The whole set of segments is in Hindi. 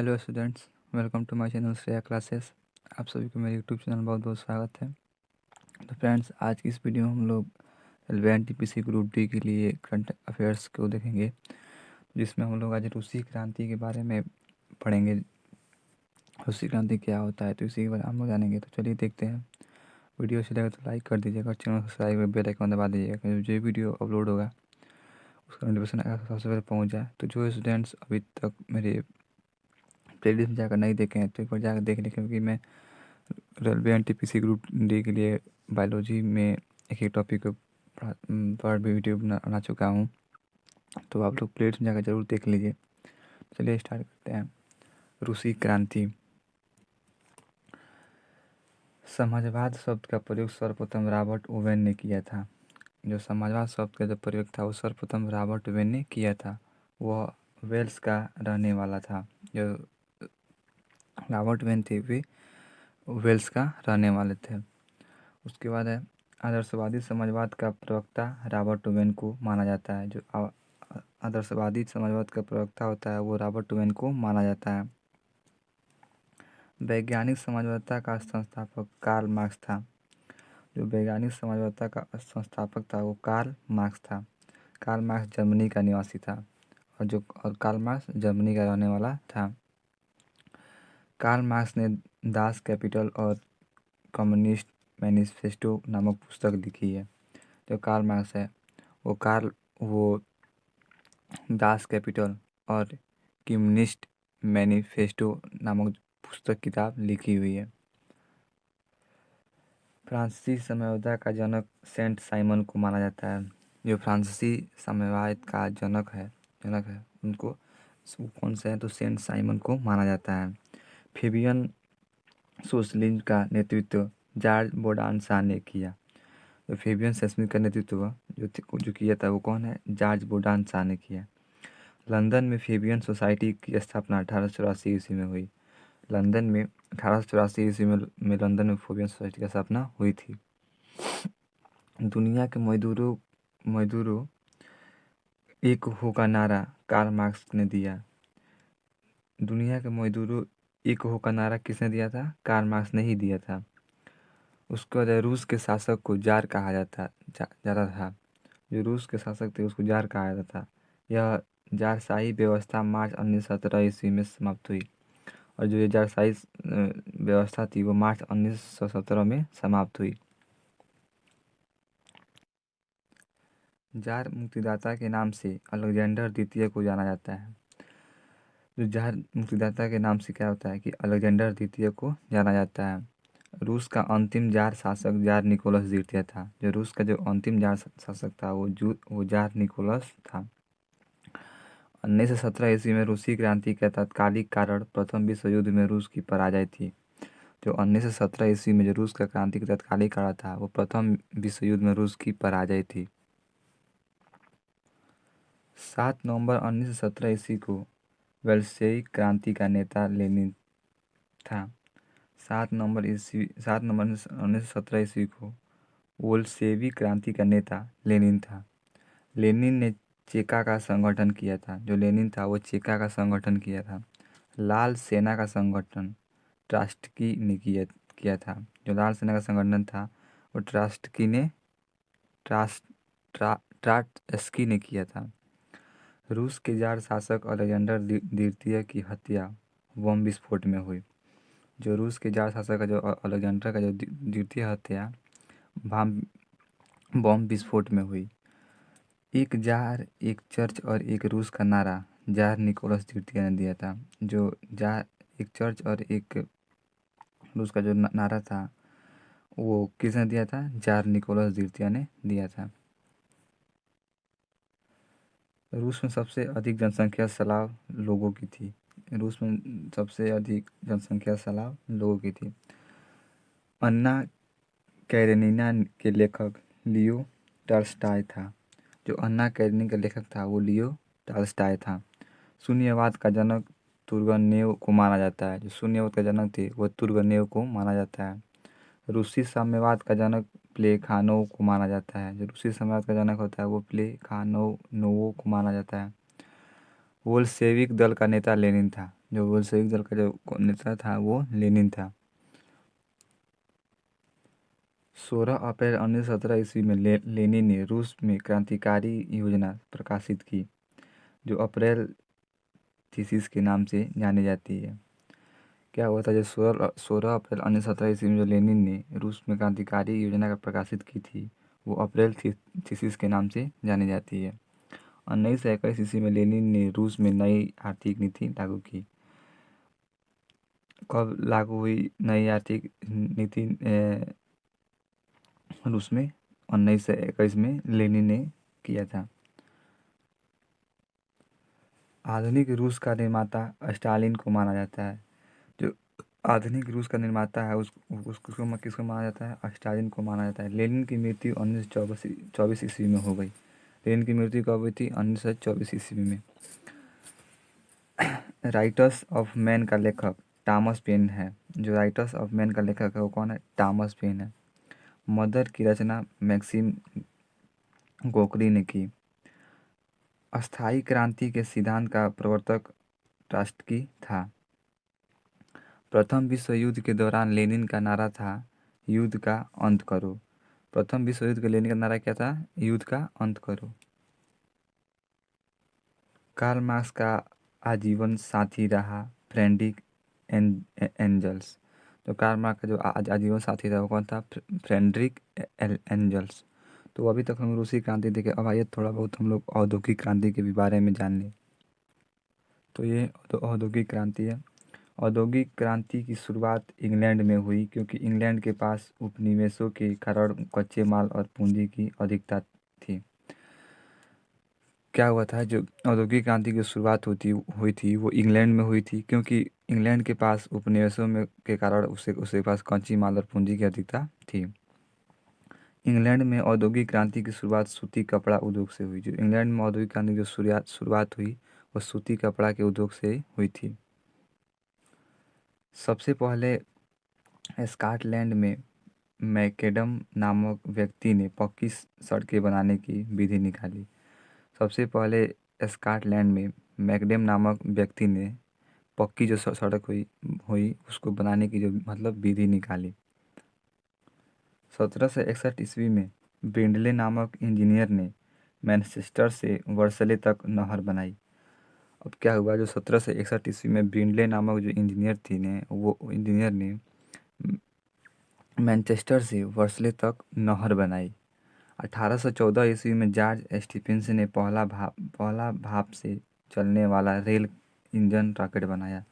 Hello students, welcome to my channel Shreya classes. आप सभी को मेरे यूट्यूब चैनल बहुत बहुत स्वागत है। तो फ्रेंड्स, आज की इस वीडियो में हम लोग रेलवे एनटीपीसी ग्रुप डी के लिए करंट अफेयर्स को देखेंगे, जिसमें हम लोग आज रूसी क्रांति के बारे में पढ़ेंगे। रूसी क्रांति क्या होता है, तो इसी के बारे में हम लोग जानेंगे। तो चलिए देखते हैं। वीडियो अच्छी लगे तो लाइक कर दीजिएगा, चैनल सब्सक्राइब, बेल आइकन दबा दीजिएगा, जो वीडियो अपलोड होगा उसका नोटिफिकेशन सबसे पहले पहुँच जाए। तो जो स्टूडेंट्स अभी तक मेरे प्लेलिस्ट में जाकर नहीं देखे हैं तो एक बार जाकर देख लें, क्योंकि मैं रेलवे एनटीपीसी ग्रुप डी के लिए बायोलॉजी में एक टॉपिक पर भी वीडियो बना चुका हूँ, तो आप लोग प्लेलिस्ट में जाकर जरूर देख लीजिए। चलिए स्टार्ट करते हैं। रूसी क्रांति। समाजवाद शब्द का प्रयोग सर्वप्रथम रॉबर्ट ओवेन ने किया था। जो समाजवाद शब्द का जो प्रयोग था वो सर्वप्रथम रॉबर्ट ओवेन ने किया था। वह वेल्स का रहने वाला था। जो रॉबर्ट ओवेन थे वे वेल्स का रहने वाले थे। उसके बाद है आदर्शवादी समाजवाद का प्रवक्ता रॉबर्ट ओवेन को माना जाता है। जो आदर्शवादी समाजवाद का प्रवक्ता होता है वो रॉबर्ट ओवेन को माना जाता है। वैज्ञानिक समाजवादिता का संस्थापक कार्ल मार्क्स था। जो वैज्ञानिक समाजवादिता का संस्थापक था वो कार्ल मार्क्स था। कार्ल मार्क्स जर्मनी का निवासी था और कार्ल मार्क्स जर्मनी का रहने वाला था। कार्ल मार्क्स ने दास कैपिटल और कम्युनिस्ट मैनिफेस्टो नामक पुस्तक लिखी है। जो कार्ल मार्क्स है वो दास कैपिटल और कम्युनिस्ट मैनिफेस्टो नामक पुस्तक किताब लिखी हुई है। फ्रांसीसी साम्यवाद का जनक सेंट साइमन को माना जाता है। जो फ्रांसीसी साम्यवाद का जनक है उनको कौन से हैं, तो सेंट साइमन को माना जाता है। फेबियन सोशलिज्म का नेतृत्व जॉर्ज बोडानशाह ने किया। तो फेबियन सोशलिज्म का नेतृत्व जो किया था वो कौन है, जॉर्ज बोडानशाह ने किया। लंदन में फेबियन सोसाइटी की स्थापना 1884 ईस्वी में हुई। लंदन में 1884 ईस्वी में लंदन में फेबियन सोसाइटी की स्थापना हुई थी। दुनिया के मजदूरों एक हो का नारा कार्ल मार्क्स ने दिया। दुनिया के मजदूरों एक हो का नारा किसने दिया था, कार्ल मार्क्स ने ही दिया था। उसके बाद रूस के शासक को जार कहा जाता था। जो रूस के शासक थे उसको जार कहा जाता था। यह जारशाही व्यवस्था मार्च 1917 ईस्वी में समाप्त हुई। और जो ये जारशाही व्यवस्था थी वो मार्च 1917 में समाप्त हुई। जार मुक्तिदाता के नाम से अलेक्जेंडर द्वितीय को जाना जाता है। जो जार मुक्तिदाता के नाम से क्या होता है कि अलेक्जेंडर द्वितीय को जाना जाता है। रूस का अंतिम जार शासक जार निकोलस द्वितीय था। जो रूस का जो अंतिम जार शासक था वो जार निकोलस था। 1917 ईस्वी में रूसी क्रांति के तात्कालिक कारण प्रथम विश्व युद्ध में रूस की पराजय थी। जो 1917 ईस्वी में जो रूस का क्रांति का तात्कालिक कारण था वो प्रथम विश्व युद्ध में रूस की पराजय थी। 7 नवंबर 1917 ईस्वी को बेल्शेविक क्रांति का नेता लेनिन था। 7 नवंबर 1917 ईस्वी को बोल्शेविक क्रांति का नेता लेनिन था। लेनिन ने चेका का संगठन किया था। जो लेनिन था वो चेका का संगठन किया था। लाल सेना का संगठन ट्रास्टकी ने किया था। जो लाल सेना का संगठन था वो ट्राट्स्की ने किया था। रूस के जार शासक अलेक्जेंडर द्वितीय की हत्या बम विस्फोट में हुई। जो रूस के जार शासक का जो अलेक्जेंडर का जो द्वितीय हत्या बम विस्फोट में हुई। एक जार, एक चर्च और एक रूस का नारा जार निकोलस द्वितीय ने दिया था। जो जार, एक चर्च और एक रूस का जो नारा था वो किसने दिया था, जार निकोलस द्वितीय ने दिया था। रूस में सबसे अधिक जनसंख्या स्लाव लोगों की थी। रूस में सबसे अधिक जनसंख्या स्लाव लोगों की थी। अन्ना कैरेनिना के लेखक लियो टॉल्स्टॉय था। जो अन्ना कैरेनिना का लेखक था वो लियो टॉल्स्टॉय था। शून्यवाद का जनक तुर्गनेव को माना जाता है। जो शून्यवाद का जनक थे वो तुर्गनेव को माना जाता है। रूसी साम्यवाद का जनक प्लेखानोव को माना जाता है। जो रूसी साम्यवाद का जनक होता है वो प्लेखानोव को माना जाता है। बोल्शेविक दल का नेता लेनिन था। जो बोल्शेविक दल का जो नेता था वो लेनिन था। 16 अप्रैल 1917 ईस्वी में लेनिन ने रूस में क्रांतिकारी योजना प्रकाशित की, जो अप्रैल थीसिस के नाम से जानी जाती है। क्या हुआ था, जो 16 अप्रैल 1917 ईस्वी में जो लेनिन ने रूस में क्रांतिकारी योजना का प्रकाशित की थी, वो अप्रैल थीसिस के नाम से जानी जाती है। 1921 ईस्वी में लेनिन ने रूस में नई आर्थिक नीति लागू की। कब लागू हुई नई आर्थिक नीति रूस में? 1921 में लेनिन ने किया था। आधुनिक रूस का निर्माता स्टालिन को माना जाता है। जो आधुनिक रूस का निर्माता है उसको किसको माना जाता है? स्टालिन को माना जाता है। लेनिन की मृत्यु 1924 ईस्वी में हो गई। लेनिन की मृत्यु कब हुई थी? 1924 ईस्वी में। राइटर्स ऑफ मैन का लेखक टॉमस पेन है। जो राइटर्स ऑफ मैन का लेखक है वो कौन है? टॉमस पेन है। मदर की रचना मैक्सिम गोर्की ने की। अस्थायी क्रांति के सिद्धांत का प्रवर्तक ट्रॉट्स्की था। प्रथम विश्व युद्ध के दौरान लेनिन का नारा था, युद्ध का अंत करो। प्रथम विश्व युद्ध के लेनिन का नारा क्या था? युद्ध का अंत करो। कार्ल मार्क्स का आजीवन साथी रहा फ्रेडरिक एंजल्स। तो कार्ल मार्क्स का जो आजीवन साथी था वो कौन था? Frederick angels. तो अभी तक हम रूसी क्रांति देखे, अब आइए थोड़ा बहुत हम लोग औद्योगिक क्रांति के भी बारे में जान लें। तो ये औद्योगिक क्रांति है। औद्योगिक क्रांति की शुरुआत इंग्लैंड में हुई, क्योंकि इंग्लैंड के पास उपनिवेशों के कारण कच्चे माल और पूंजी की अधिकता थी। क्या हुआ था, जो औद्योगिक क्रांति की शुरुआत हुई थी वो इंग्लैंड में हुई थी, क्योंकि इंग्लैंड के पास उपनिवेशों में के कारण उसके पास कच्ची माल और पूंजी की अधिकता थी। इंग्लैंड में औद्योगिक क्रांति की शुरुआत सूती कपड़ा उद्योग से हुई। जो इंग्लैंड में औद्योगिक क्रांति की जो शुरुआत हुई वो सूती कपड़ा के उद्योग से हुई थी। सबसे पहले स्कॉटलैंड में मैकेडम नामक व्यक्ति ने पक्की सड़कें बनाने की विधि निकाली। सबसे पहले स्कॉटलैंड में मैकडेम नामक व्यक्ति ने पक्की जो सड़क हुई हुई उसको बनाने की जो विधि निकाली। 1761 ईस्वी में ब्रिंडले नामक इंजीनियर ने मैनचेस्टर से वर्सले तक नहर बनाई। अब क्या हुआ, जो 1761 ईस्वी में ब्रिंडले नामक जो इंजीनियर थी ने वो इंजीनियर ने मैनचेस्टर से वर्सले तक नहर बनाई। 1814 ईस्वी में जॉर्ज स्टीफेंसन ने पहला भाप से चलने वाला रेल इंजन रॉकेट बनाया।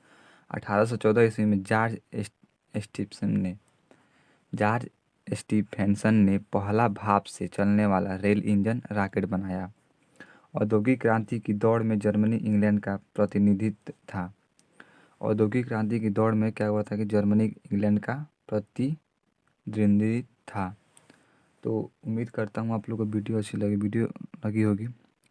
1814 ईस्वी में जॉर्ज स्टीफेंसन ने पहला भाप से चलने वाला रेल इंजन रॉकेट बनाया। औद्योगिक क्रांति की दौड़ में जर्मनी इंग्लैंड का प्रतिनिधित्व था। औद्योगिक क्रांति की दौड़ में क्या हुआ था कि जर्मनी इंग्लैंड का प्रतिनिधित्व था। तो उम्मीद करता हूँ आप लोगों को वीडियो लगी होगी।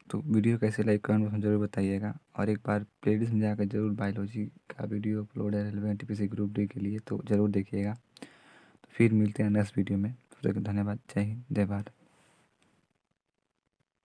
तो वीडियो कैसे लाइक कमेंट में ज़रूर बताइएगा, और एक बार प्लेलिस्ट में जाकर जरूर बायोलॉजी का वीडियो अपलोड है रेलेवेंट एनटीपीसी ग्रुप डी के लिए, तो ज़रूर देखिएगा। तो फिर मिलते हैं नेक्स्ट वीडियो में। तब तक धन्यवाद। जय हिंद, जय भारत।